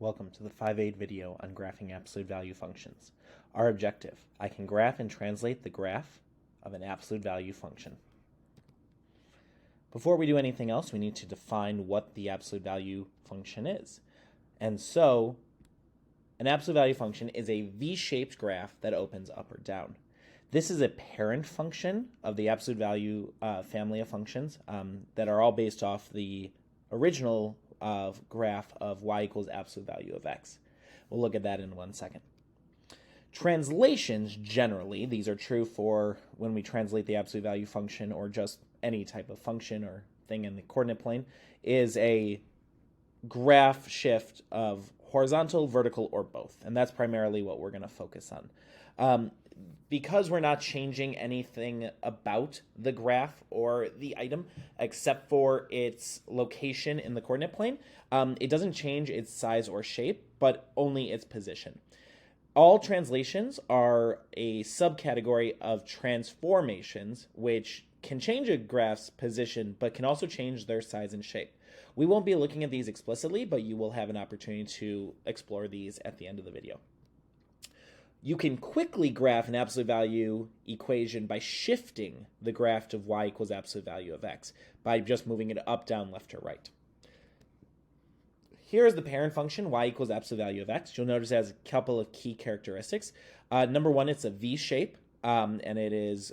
Welcome to the 5-8 video on graphing absolute value functions. Our objective: I can graph and translate the graph of an absolute value function. Before we do anything else, we need to define what the absolute value function is. And so, an absolute value function is a V-shaped graph that opens up or down. This is a parent function of the absolute value family of functions that are all based off the original graph of y equals absolute value of x. We'll look at that in 1 second. Translations, generally, these are true for when we translate the absolute value function or just any type of function or thing in the coordinate plane, is a graph shift of horizontal, vertical, or both. And that's primarily what we're going to focus on. Because we're not changing anything about the graph or the item except for its location in the coordinate plane, it doesn't change its size or shape, but only its position. All translations are a subcategory of transformations, which can change a graph's position, but can also change their size and shape. We won't be looking at these explicitly, but you will have an opportunity to explore these at the end of the video. You can quickly graph an absolute value equation by shifting the graph of y equals absolute value of x by just moving it up, down, left, or right. Here's the parent function, y equals absolute value of x. You'll notice it has a couple of key characteristics. Number one, it's a V shape, and it is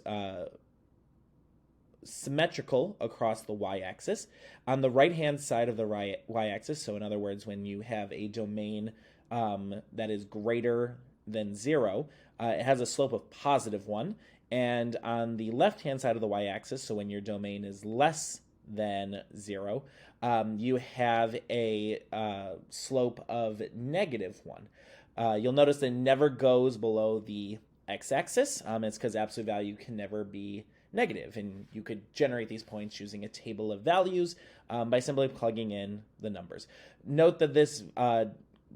symmetrical across the y-axis. On the right-hand side of the y-axis, so in other words, when you have a domain that is greater than 0, it has a slope of +1, and on the left-hand side of the y-axis, so when your domain is less than 0, you have a slope of -1. You'll notice that it never goes below the x-axis. It's because absolute value can never be negative, and you could generate these points using a table of values by simply plugging in the numbers. Note that this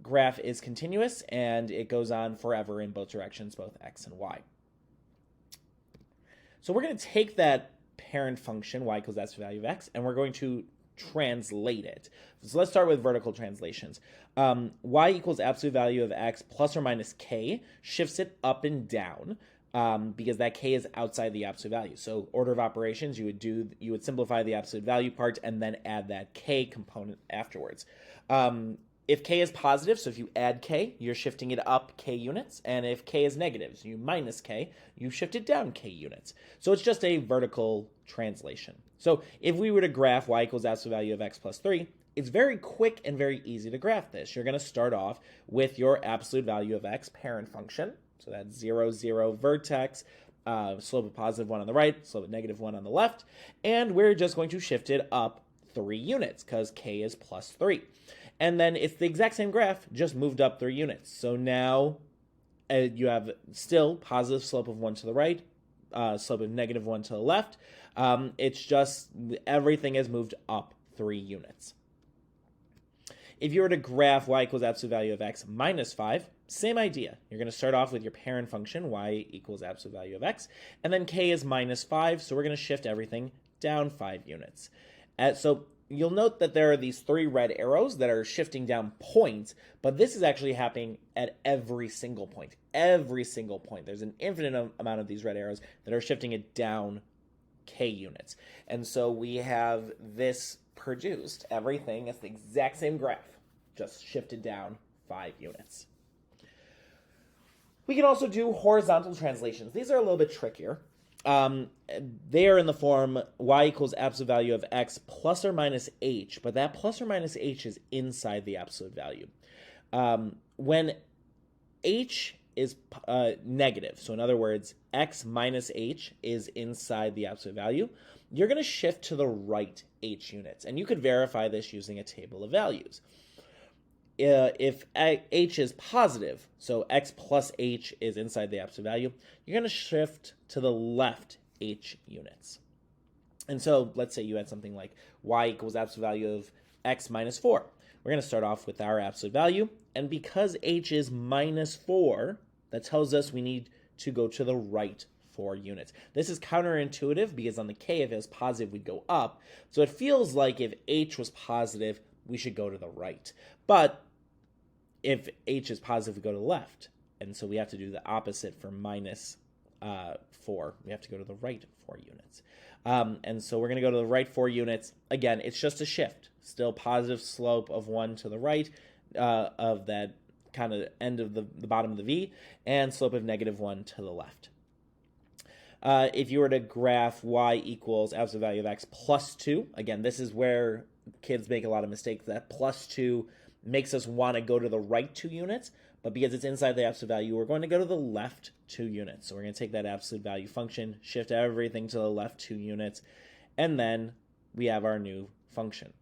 graph is continuous and it goes on forever in both directions, both x and y. So we're going to take that parent function, y equals absolute value of x, and we're going to translate it. So let's start with vertical translations. Y equals absolute value of x plus or minus k shifts it up and down because that k is outside the absolute value. So order of operations, you would simplify the absolute value part and then add that k component afterwards. If k is positive, so if you add k, you're shifting it up k units. And if k is negative, so you minus k, you shift it down k units. So it's just a vertical translation. So if we were to graph y equals absolute value of x plus 3, it's very quick and very easy to graph this. You're going to start off with your absolute value of x parent function. So that's 0, 0 vertex, slope of +1 on the right, slope of -1 on the left. And we're just going to shift it up 3 units because k is plus 3. And then it's the exact same graph, just moved up 3 units. So now you have still positive slope of 1 to the right, slope of -1 to the left. It's just everything has moved up 3 units. If you were to graph y equals absolute value of x minus 5, same idea. You're going to start off with your parent function, y equals absolute value of x, and then k is minus 5, so we're going to shift everything down 5 units. So you'll note that there are these 3 red arrows that are shifting down points, but this is actually happening at every single point. Every single point. There's an infinite amount of these red arrows that are shifting it down k units. And so we have this produced. Everything is the exact same graph, just shifted down 5 units. We can also do horizontal translations. These are a little bit trickier. They are in the form y equals absolute value of x plus or minus h, but that plus or minus h is inside the absolute value. When h is negative, so in other words, x minus h is inside the absolute value, you're going to shift to the right h units. And you could verify this using a table of values. If h is positive, so x plus h is inside the absolute value, you're going to shift to the left h units. And so let's say you had something like y equals absolute value of x minus 4. We're going to start off with our absolute value, and because h is minus 4, that tells us we need to go to the right 4 units. This is counterintuitive because on the k, if it was positive, we'd go up. So it feels like if h was positive, we should go to the right. But if h is positive, we go to the left. And so we have to do the opposite for minus 4. We have to go to the right 4 units. And so we're going to go to the right 4 units. Again, it's just a shift. Still positive slope of 1 to the right of that kind of end of the bottom of the V, and slope of -1 to the left. If you were to graph y equals absolute value of x plus 2, again, this is where kids make a lot of mistakes. That plus 2 makes us want to go to the right 2 units, but because it's inside the absolute value, we're going to go to the left 2 units. So we're going to take that absolute value function, shift everything to the left 2 units, and then we have our new function.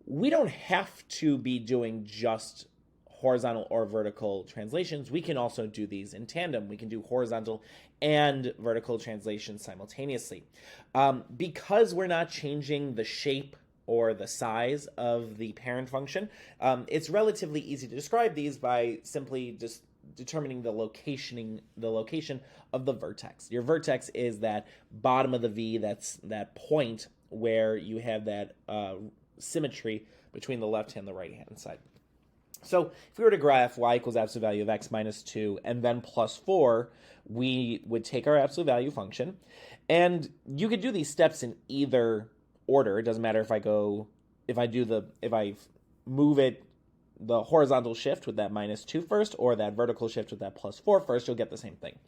We don't have to be doing just horizontal or vertical translations. We can also do these in tandem. We can do horizontal and vertical translations simultaneously. Because we're not changing the shape or the size of the parent function, it's relatively easy to describe these by simply just determining the location of the vertex. Your vertex is that bottom of the V, that's that point where you have that symmetry between the left hand and the right hand side. So if we were to graph y equals absolute value of x minus 2 and then plus 4, we would take our absolute value function. And you could do these steps in either order. It doesn't matter if I move it the horizontal shift with that minus 2 first, or that vertical shift with that plus 4 first, you'll get the same thing.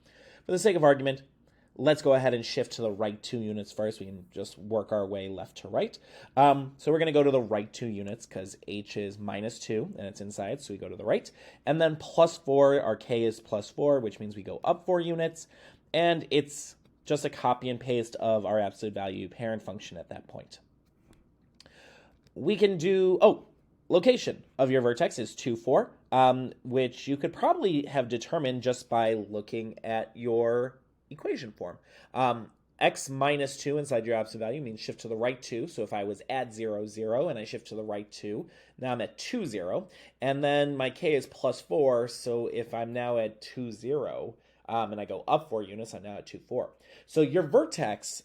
For the sake of argument, let's go ahead and shift to the right 2 units first. We can just work our way left to right. So we're going to go to the right 2 units because h is minus 2 and it's inside, so we go to the right. And then plus 4, our k is plus 4, which means we go up 4 units. And it's just a copy and paste of our absolute value parent function at that point. We can do, location of your vertex is 2, 4, which you could probably have determined just by looking at your equation form. X minus 2 inside your absolute value means shift to the right 2. So if I was at 0, 0, and I shift to the right 2, now I'm at 2, 0. And then my k is plus 4, so if I'm now at 2, 0, and I go up 4 units, I'm now at 2, 4. So your vertex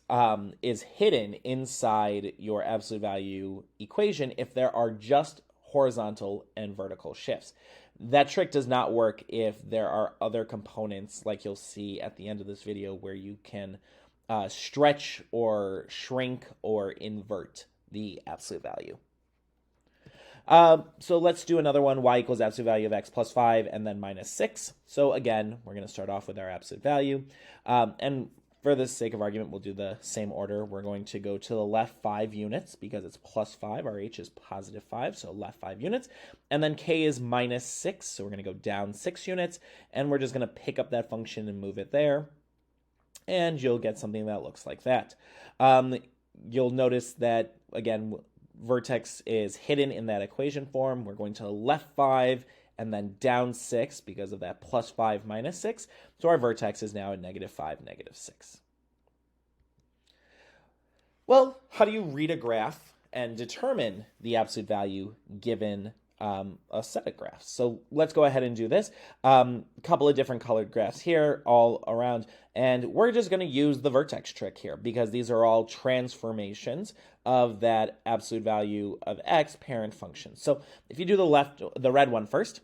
is hidden inside your absolute value equation if there are just horizontal and vertical shifts. That trick does not work if there are other components, like you'll see at the end of this video, where you can stretch or shrink or invert the absolute value. So let's do another one, y equals absolute value of x plus 5 and then minus 6. So again, we're going to start off with our absolute value. And for the sake of argument, we'll do the same order. We're going to go to the left 5 units because it's plus 5. Our h is positive 5, so left 5 units. And then k is minus 6, so we're going to go down 6 units. And we're just going to pick up that function and move it there. And you'll get something that looks like that. You'll notice that, again, vertex is hidden in that equation form. We're going to the left 5 and then down 6 because of that plus 5 minus 6. So our vertex is now at -5, -6. Well, how do you read a graph and determine the absolute value given a set of graphs? So let's go ahead and do this. A couple of different colored graphs here all around, and we're just going to use the vertex trick here because these are all transformations of that absolute value of x parent function. So if you do the red one first,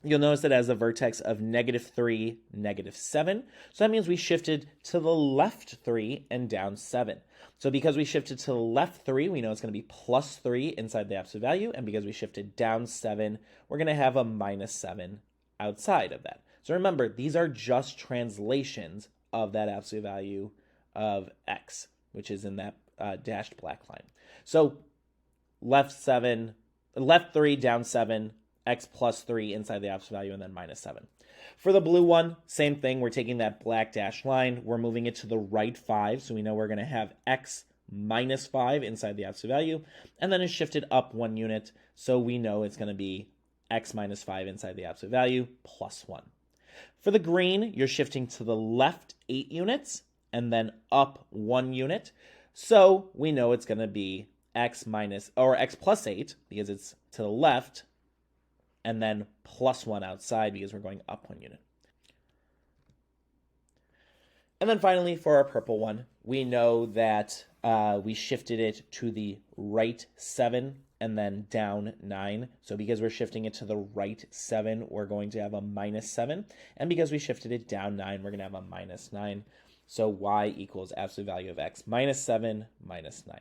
you'll notice it has a vertex of -3, -7. So that means we shifted to the left 3 and down 7. So because we shifted to the left 3, we know it's going to be plus 3 inside the absolute value. And because we shifted down 7, we're going to have a -7 outside of that. So remember, these are just translations of that absolute value of x, which is in that dashed black line. So left 3, down 7, x plus 3 inside the absolute value, and then -7. For the blue one, same thing. We're taking that black dashed line. We're moving it to the right 5, so we know we're going to have x minus 5 inside the absolute value, and then it's shifted up 1 unit, so we know it's going to be x minus 5 inside the absolute value plus 1. For the green, you're shifting to the left 8 units, and then up 1 unit, so we know it's going to be x plus 8, because it's to the left, and then plus 1 outside because we're going up 1 unit. And then finally, for our purple one, we know that we shifted it to the right 7 and then down 9. So because we're shifting it to the right 7, we're going to have a minus 7. And because we shifted it down 9, we're going to have a minus 9. So y equals absolute value of x minus 7 minus 9.